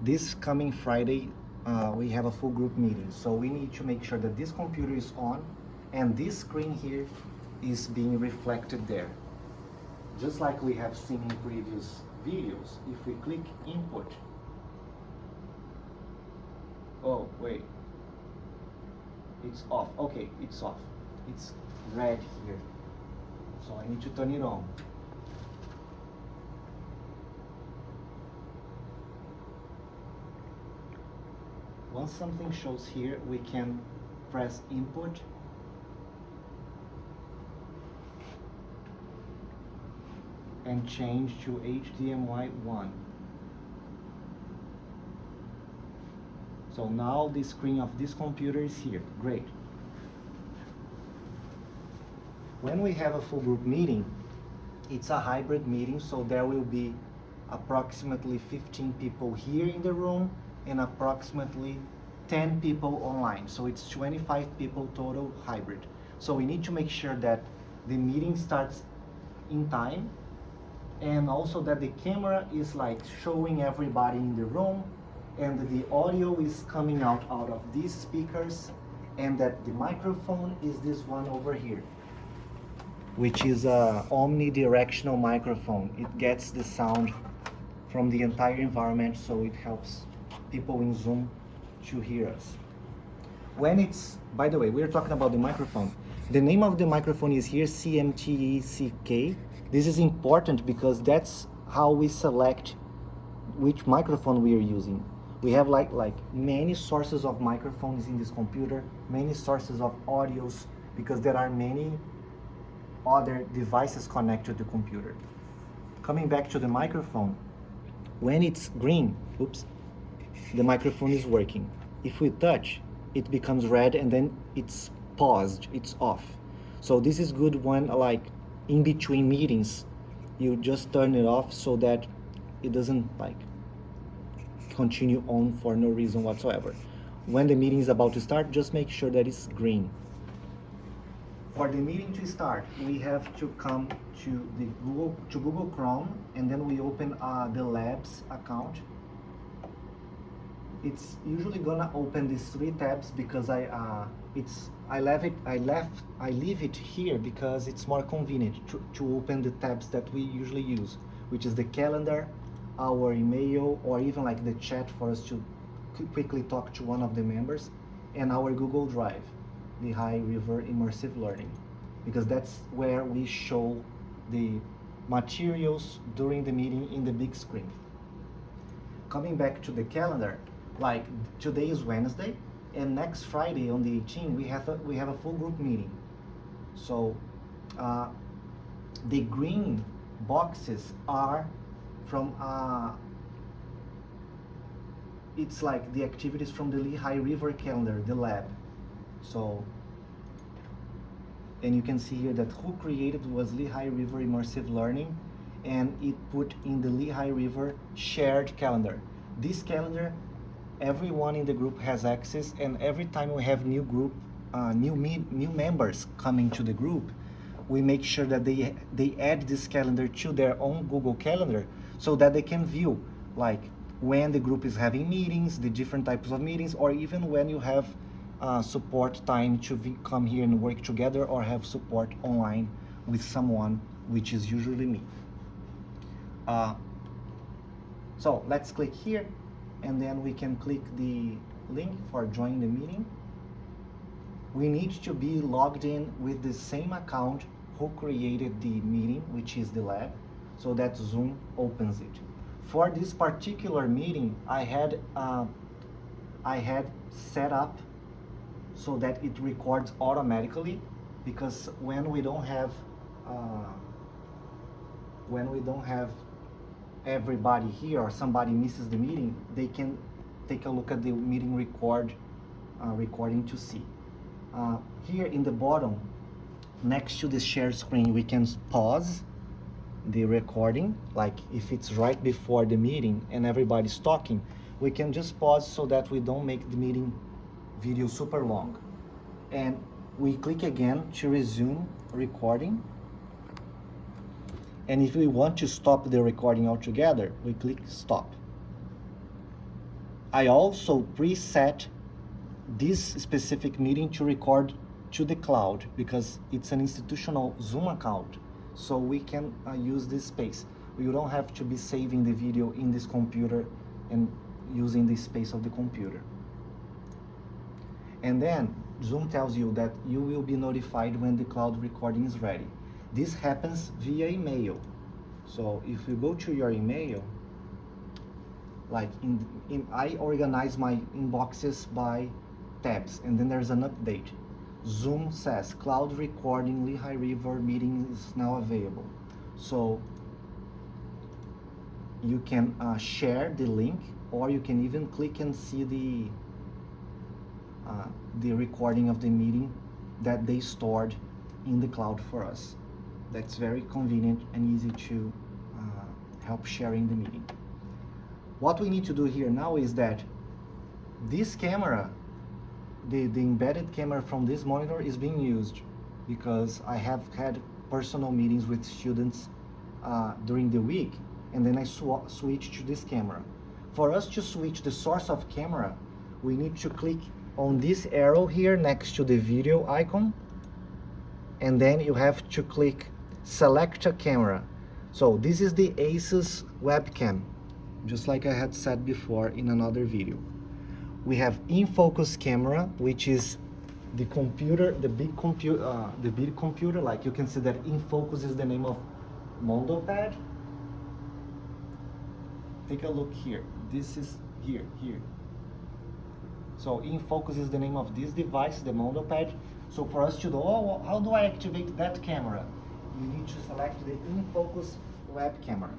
this coming Friday, we have a full group meeting. So we need to make sure that this computer is on and this screen here is being reflected there. Just like we have seen in previous videos, if we click input, oh wait, it's off. Okay, it's off. It's red here. So I need to turn it on. Once something shows here, we can press input and change to HDMI 1. So now the screen of this computer is here. Great. When we have a full group meeting, it's a hybrid meeting, so there will be approximately 15 people here in the room and approximately 10 people online. So it's 25 people total hybrid. So we need to make sure that the meeting starts in time, and also that the camera is like showing everybody in the room, and the audio is coming out of these speakers, and that the microphone is this one over here, which is a omnidirectional microphone. It gets the sound from the entire environment, so it helps people in Zoom to hear us. When it's, by the way, we're talking about the microphone. The name of the microphone is here, CMTECK. This is important because that's how we select which microphone we are using. We have like many sources of microphones in this computer, many sources of audios, because there are many other devices connected to the computer. Coming back to the microphone, when it's green, oops, the microphone is working. If we touch, it becomes red and then it's paused, it's off. So this is good when like in between meetings, you just turn it off so that it doesn't like continue on for no reason whatsoever. When the meeting is about to start, just make sure that it's green. For the meeting to start, we have to come to the Google Chrome, and then we open the Labs account. It's usually gonna open these 3 tabs because I leave it here because it's more convenient to open the tabs that we usually use, which is the calendar, our email, or even like the chat for us to quickly talk to one of the members, and our Google Drive, the Lehigh River Immersive Learning, because that's where we show the materials during the meeting in the big screen. Coming back to the calendar, like today is Wednesday, and next Friday on the 18th we have a full group meeting. So the green boxes are from it's like the activities from the Lehigh River calendar, the lab. So, and you can see here that who created was Lehigh River Immersive Learning, and it put in the Lehigh River shared calendar. This calendar, everyone in the group has access, and every time we have new group, new members coming to the group, we make sure that they add this calendar to their own Google Calendar so that they can view like when the group is having meetings, the different types of meetings, or even when you have support time to come here and work together, or have support online with someone, which is usually me. So let's click here, and then we can click the link for joining the meeting. We need to be logged in with the same account who created the meeting, which is the lab, so that Zoom opens it. For this particular meeting, I had set up so that it records automatically, because when we don't have everybody here, or somebody misses the meeting, they can take a look at the meeting recording to see. Here in the bottom, next to the share screen, we can pause the recording. Like if it's right before the meeting and everybody's talking, we can just pause so that we don't make the meeting video super long. And we click again to resume recording. And if we want to stop the recording altogether, we click stop. I also preset this specific meeting to record to the cloud because it's an institutional Zoom account, so we can use this space. We don't have to be saving the video in this computer and using the space of the computer. And then Zoom tells you that you will be notified when the cloud recording is ready. This happens via email. So if you go to your email, like I organize my inboxes by tabs, and then there's an update. Zoom says cloud recording Lehigh River meeting is now available. So you can share the link, or you can even click and see the recording of the meeting that they stored in the cloud for us. That's very convenient and easy to help sharing the meeting. What we need to do here now is that this camera, the embedded camera from this monitor is being used because I have had personal meetings with students during the week, and then I switch to this camera. For us to switch the source of camera, we need to click on this arrow here next to the video icon, and then you have to click select a camera. So this is the Asus webcam, just like I had said before in another video. We have in-focus camera, which is the computer, the big computer. Like you can see that in-focus is the name of MondoPad. Take a look here. This is here. So in-focus is the name of this device, the MondoPad. So for us to know, how do I activate that camera? You need to select the in-focus web camera.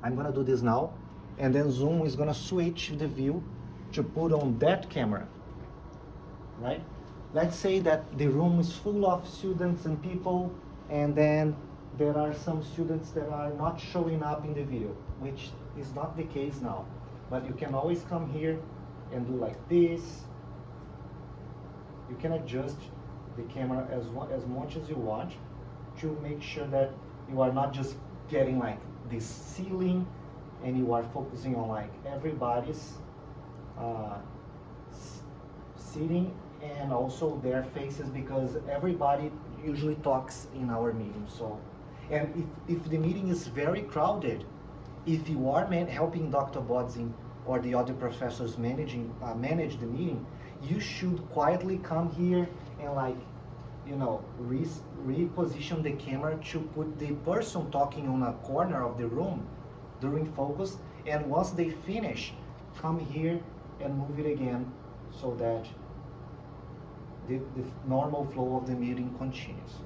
I'm gonna do this now, and then Zoom is gonna switch the view to put on that camera, right? Let's say that the room is full of students and people, and then there are some students that are not showing up in the video, which is not the case now. But you can always come here and do like this. You can adjust the camera as much as you want to make sure that you are not just getting like this ceiling, and you are focusing on like everybody's sitting and also their faces, because everybody usually talks in our meeting. So, and if the meeting is very crowded, if you are helping Dr. Bodzin or the other professors manage the meeting, you should quietly come here and like, you know, reposition the camera to put the person talking on a corner of the room during focus, and once they finish, come here and move it again so that the normal flow of the meeting continues.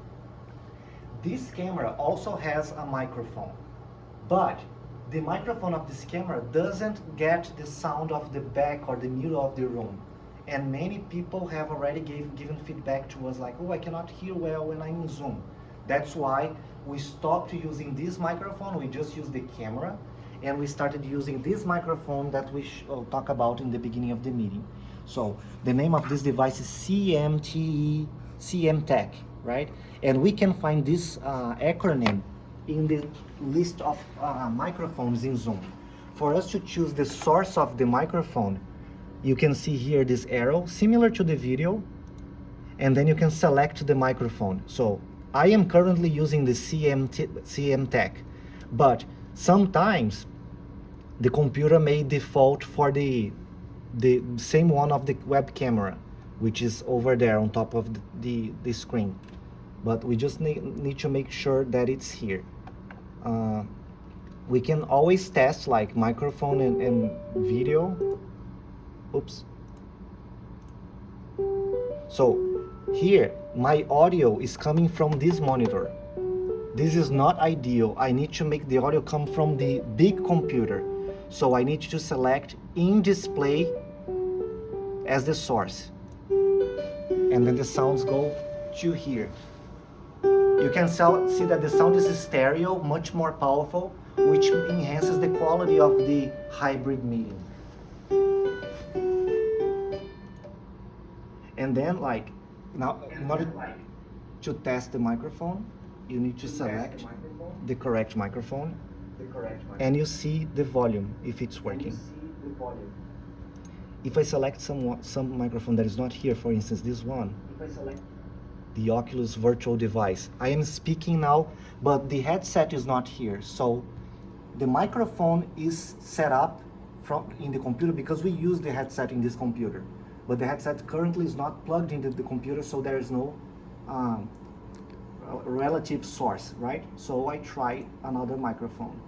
This camera also has a microphone, but the microphone of this camera doesn't get the sound of the back or the middle of the room. And many people have already given feedback to us like, oh, I cannot hear well when I'm in Zoom. That's why we stopped using this microphone. We just use the camera, and we started using this microphone that we talk about in the beginning of the meeting. So the name of this device is CMTech, right? And we can find this acronym in the list of microphones in Zoom. For us to choose the source of the microphone, you can see here this arrow, similar to the video, and then you can select the microphone. So I am currently using the CMTech, but sometimes the computer may default for the same one of the web camera, which is over there on top of the screen. But we just need to make sure that it's here. We can always test like microphone and video. Oops. So here, my audio is coming from this monitor. This is not ideal. I need to make the audio come from the big computer. So I need to select in display as the source. And then the sounds go to here. You can see that the sound is stereo, much more powerful, which enhances the quality of the hybrid meeting. And then like, now in order to test the microphone, you need to select the correct microphone, and you see the volume if it's working. If I select some microphone that is not here, for instance, this one, if I select the Oculus virtual device, I am speaking now, but the headset is not here. So the microphone is set up in the computer because we use the headset in this computer. But the headset currently is not plugged into the computer, so there is no relative source, right? So I try another microphone.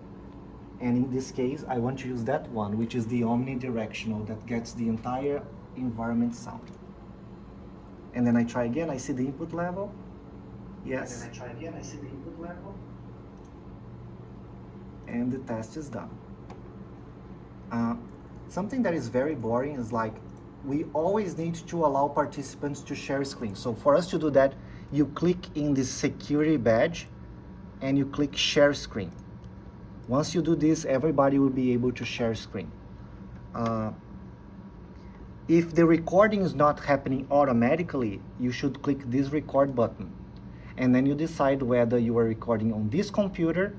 And in this case, I want to use that one, which is the omnidirectional, that gets the entire environment sound. And then I try again, I see the input level. Yes. And then I try again, I see the input level. And the test is done. Something that is very boring is like, we always need to allow participants to share screen. So for us to do that, you click in the security badge and you click share screen. Once you do this, everybody will be able to share screen. If the recording is not happening automatically, you should click this record button. And then you decide whether you are recording on this computer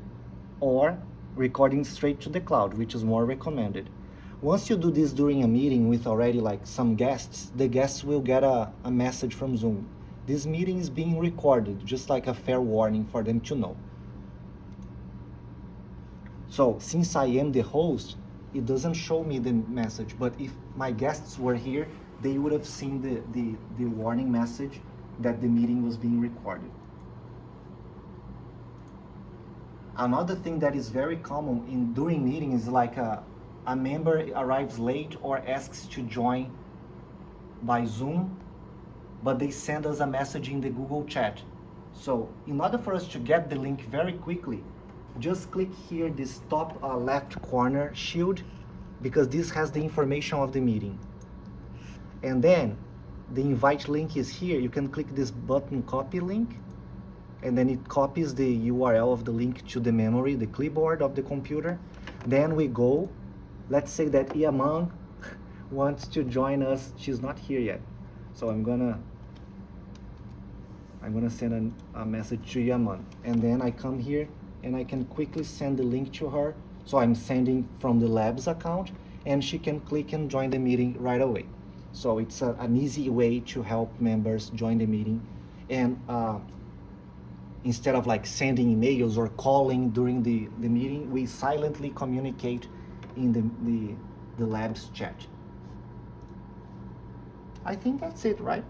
or recording straight to the cloud, which is more recommended. Once you do this during a meeting with already like some guests, the guests will get a message from Zoom. This meeting is being recorded, just like a fair warning for them to know. So since I am the host, it doesn't show me the message, but if my guests were here, they would have seen the warning message that the meeting was being recorded. Another thing that is very common during meetings is like a member arrives late or asks to join by Zoom, but they send us a message in the Google chat. So in order for us to get the link very quickly, just click here, this top left corner shield, because this has the information of the meeting. And then the invite link is here. You can click this button, copy link, and then it copies the URL of the link to the memory, the clipboard of the computer. Then we go, let's say that Yaman wants to join us. She's not here yet. So I'm gonna send a message to Yaman. And then I come here and I can quickly send the link to her. So I'm sending from the Labs account, and she can click and join the meeting right away. So it's an easy way to help members join the meeting. And instead of like sending emails or calling during the meeting, we silently communicate in the Labs chat. I think that's it, right?